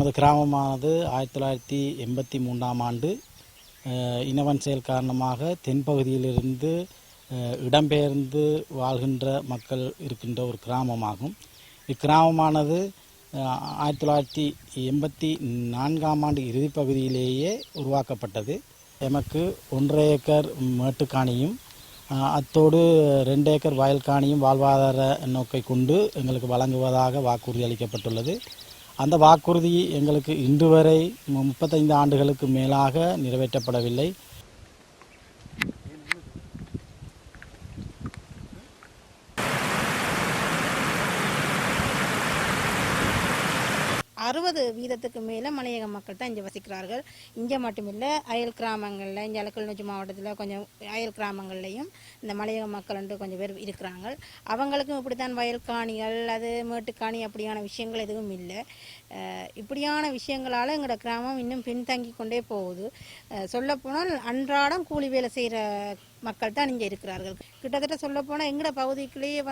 எமது கிராமமானது 1983ஆம் ஆண்டு இனவன் செயல் காரணமாக தென்பகுதியிலிருந்து இடம்பெயர்ந்து வாழ்கின்ற மக்கள் இருக்கின்ற ஒரு கிராமமாகும். இக்கிராமமானது 1984ஆம் ஆண்டு இறுதிப்பகுதியிலேயே உருவாக்கப்பட்டது. எமக்கு 1.5 ஏக்கர் மேட்டுக்காணியும் அத்தோடு 2 ஏக்கர் வயல் காணியும் வாழ்வாதார நோக்கை கொண்டு எங்களுக்கு வழங்குவதாக வாக்குறுதி அளிக்கப்பட்டுள்ளது. அந்த வாக்குறுதி எங்களுக்கு இன்று வரை 35 ஆண்டுகளுக்கு மேலாக நிறைவேற்றப்படவில்லை. வீதத்துக்கு மேலே மலையக மக்கள் தான் இங்கே வசிக்கிறார்கள். இங்கே மட்டுமில்லை, அயல் கிராமங்களில், இங்கே கிளிநொச்சி மாவட்டத்தில் கொஞ்சம் அயல் கிராமங்கள்லையும் இந்த மலையக மக்கள் என்று கொஞ்சம் பேர் இருக்கிறாங்க. அவங்களுக்கும் இப்படித்தான் வயல் காணிகள், அது மேட்டுக்காணி அப்படியான விஷயங்கள் எதுவும் இல்லை. இப்படியான விஷயங்களால் எங்களோட கிராமம் இன்னும் பின்தங்கி கொண்டே போகுது. சொல்லப்போனால் அன்றாடம் கூலி வேலை செய்கிற மக்கள் தான் இங்கே இருக்கிறார்கள். கிட்டத்தட்ட சொல்லப்போனால் எங்களோட பகுதிக்குள்ளேயே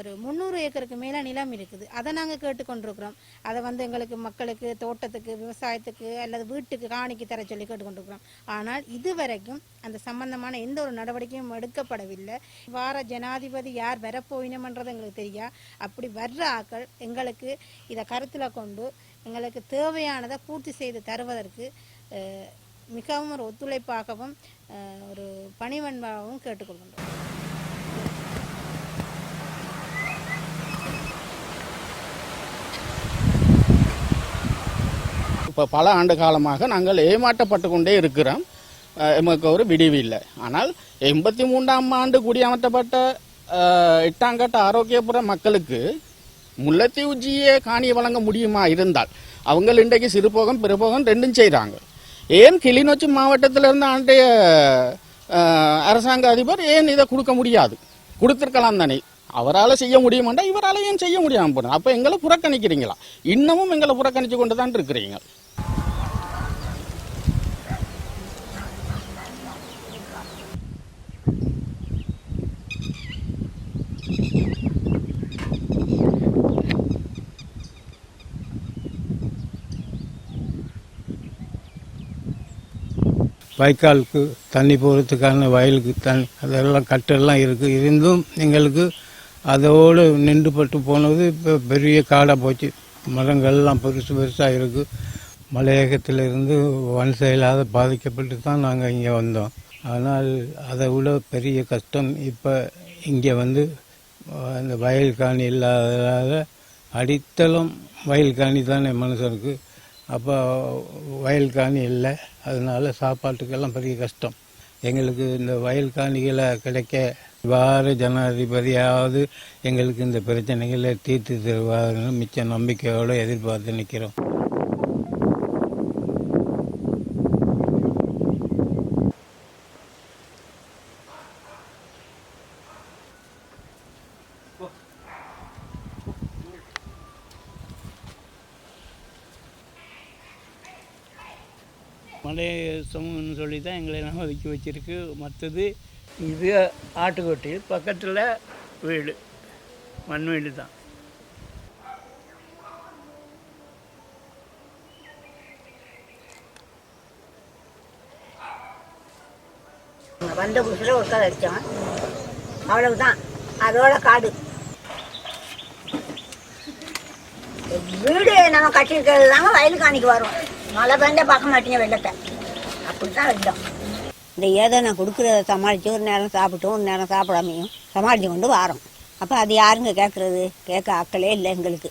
ஒரு 300 ஏக்கருக்கு மேலே நிலம் இருக்குது. அதை நாங்கள் கேட்டுக்கொண்டிருக்கிறோம். அதை எங்களுக்கு மக்களுக்கு தோட்டத்துக்கு, விவசாயத்துக்கு அல்லது வீட்டுக்கு காணிக்கு தர சொல்லி கேட்டுக்கொண்டிருக்கிறோம். ஆனால் இதுவரைக்கும் அந்த சம்பந்தமான எந்த ஒரு நடவடிக்கையும் எடுக்கப்படவில்லை. வார ஜனாதிபதி யார் வரப்போயினம்ன்றது எங்களுக்கு தெரியா. அப்படி வர்ற ஆக்கள் எங்களுக்கு இதை கருத்தில் கொண்டு எங்களுக்கு தேவையானதை பூர்த்தி செய்து தருவதற்கு மிகவும் ஒரு ஒத்துழைப்பாகவும் ஒரு பணிவன்பாகவும் கேட்டுக்கொள்கின்றோம். இப்போ பல ஆண்டு காலமாக நாங்கள் ஏமாற்றப்பட்டு கொண்டே இருக்கிறோம். எமக்கு ஒரு விடிவு இல்லை. ஆனால் 83ஆம் ஆண்டு குடியமர்த்தப்பட்ட 8ஆம் கட்ட ஆரோக்கியபுர மக்களுக்கு முல்லைத்தீவு ஜிஏ காணியை வழங்க முடியுமா இருந்தால் அவங்க இன்றைக்கு சிறுபோகம் பிறபோகம் ரெண்டும் செய்கிறாங்க. ஏன் கிளிநொச்சி மாவட்டத்தில் இருந்த அன்றைய அரசாங்க அதிபர் ஏன் இதை கொடுக்க முடியாது? கொடுத்துருக்கலாம் தானே. அவரால் செய்ய முடியுமாண்டா இவரால் ஏன் செய்ய முடியாமல் போனோம்? அப்போ எங்களை புறக்கணிக்கிறீங்களா? இன்னமும் எங்களை புறக்கணித்து கொண்டு தான் இருக்கிறீங்க. வாய்க்காலுக்கு தண்ணி போகிறதுக்கான வயலுக்கு தண்ணி அதெல்லாம் கட்டெல்லாம் இருக்குது. இருந்தும் எங்களுக்கு அதோடு நின்றுபட்டு போனது இப்போ பெரிய காடாக போச்சு. மரங்கள்லாம் பெருசாக இருக்குது. மலையகத்திலிருந்து வன் செயலாக பாதிக்கப்பட்டு தான் நாங்கள் இங்கே வந்தோம். ஆனால் அதை விட பெரிய கஷ்டம் இப்போ இங்கே அந்த வயல் காணி இல்லாததால் அடித்தளம் வயல் காணி தானே மனுஷனுக்கு. அப்போ வயல் காணி இல்லை, அதனால சாப்பாட்டுக்கெல்லாம் பெரிய கஷ்டம். எங்களுக்கு இந்த வயல் காணிகளை கிடைக்க வார ஜனாதிபதியாவது எங்களுக்கு இந்த பிரச்சனைகளை தீர்த்து தருவாருன்னு மிச்ச நம்பிக்கையோடு எதிர்பார்த்து நிற்கிறோம். மலை சமூகம்னு சொல்லி தான் எங்களை எல்லாம் ஒதுக்கி வச்சிருக்கு. மற்றது இது ஆட்டுக்கொட்டி பக்கத்தில் வீடு, மண் வீடு தான். வந்த புதுசில் ஒரு கதை அடித்தோம், அவ்வளவுதான். அதோட காடு வீடு நம்ம கட்டியிருக்கிறது தாங்க வயல் காணிக்கு வரும். மழை பெஞ்சா பார்க்க மாட்டீங்க வெள்ளத்தை. அப்படித்தான் வெள்ளம். இந்த ஏதோ நான் கொடுக்குறத சமாளித்து ஒரு நேரம் சாப்பிட்டோம், ஒரு நேரம் சாப்பிடாமையும் சமாளித்து கொண்டு வரோம். அப்போ அது யாருங்க கேட்குறது? கேட்க ஆக்களே இல்லை எங்களுக்கு.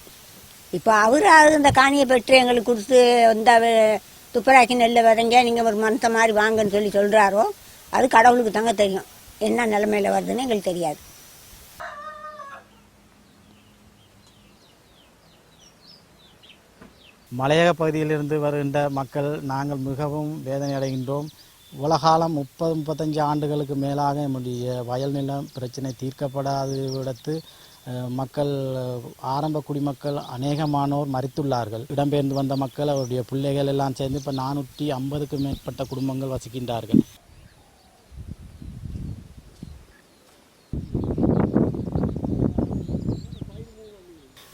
இப்போ அவராவது இந்த காணியை பெற்று எங்களுக்கு கொடுத்து இந்த துப்பராக்கி நெல்லை விதைங்க, நீங்கள் ஒரு மனசை மாதிரி வாங்கன்னு சொல்கிறாரோ அது கடவுளுக்கு தாங்க தெரியும். என்ன நிலைமையில் வருதுன்னு எங்களுக்கு தெரியாது. மலையக பகுதியிலிருந்து வருகின்ற மக்கள் நாங்கள் மிகவும் வேதனை அடைகின்றோம். உலகாலம் 30-35 ஆண்டுகளுக்கு மேலாக நம்முடைய வயல் நிலம் பிரச்சனை தீர்க்கப்படாத விடத்து மக்கள், ஆரம்ப குடிமக்கள் அநேகமானோர் மரித்துள்ளார்கள். இடம்பெயர்ந்து வந்த மக்கள், அவருடைய பிள்ளைகள் எல்லாம் சேர்ந்து இப்போ 450க்கும் மேற்பட்ட குடும்பங்கள் வசிக்கின்றார்கள்.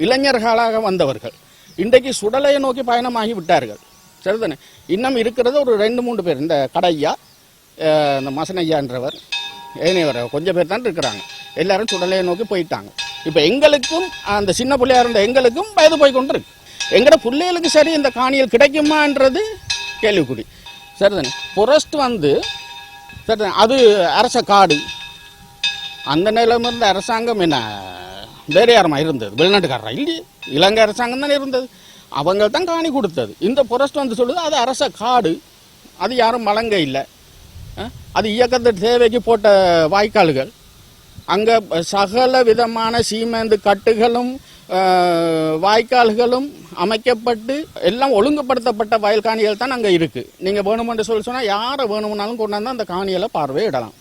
இளைஞர்களாக வந்தவர்கள் இன்றைக்கு சுடலையை நோக்கி பயணமாகி விட்டார்கள். சரிதானே? இன்னும் இருக்கிறது ஒரு 2-3 பேர். இந்த கடையா, இந்த மசனையான்றவர், ஏனையவர் கொஞ்சம் பேர் தான் இருக்கிறாங்க. எல்லாரும் சுடலையை நோக்கி போயிட்டாங்க. இப்போ எங்களுக்கும் அந்த சின்ன பிள்ளையா இருந்த எங்களுக்கும் வயது போய் கொண்டு இருக்கு. எங்கட பிள்ளைகளுக்கு சரி இந்த காணிகள் கிடைக்குமான்றது கேள்விக்குறி. சரிதானே? ஃபாரஸ்ட் சரிதானே, அது அரச காடு. அந்த நிலைமை இருந்த அரசாங்கம் என்ன வேற யாருமா இருந்தது? வெளிநாட்டுக்காரரா? இல்லையே, இலங்கை அரசாங்கம் தானே இருந்தது. அவங்க தான் காணி கொடுத்தது. இந்த ஃபாரஸ்ட் சொல்லுது அது அரச காடு, அது யாரும் வழங்க இல்லை, அது இயக்கத்து தேவைக்கு போட்ட வாய்க்கால்கள். அங்கே சகல விதமான சீமெந்து கட்டுகளும் வாய்க்கால்களும் அமைக்கப்பட்டு எல்லாம் ஒழுங்குபடுத்தப்பட்ட வயல் காணிகள் தான் அங்கே இருக்கு. நீங்க வேணுமென்று சொன்னால் யாரை வேணும்னாலும் கொண்டாந்து அந்த காணிகளை பார்வையிடலாம்.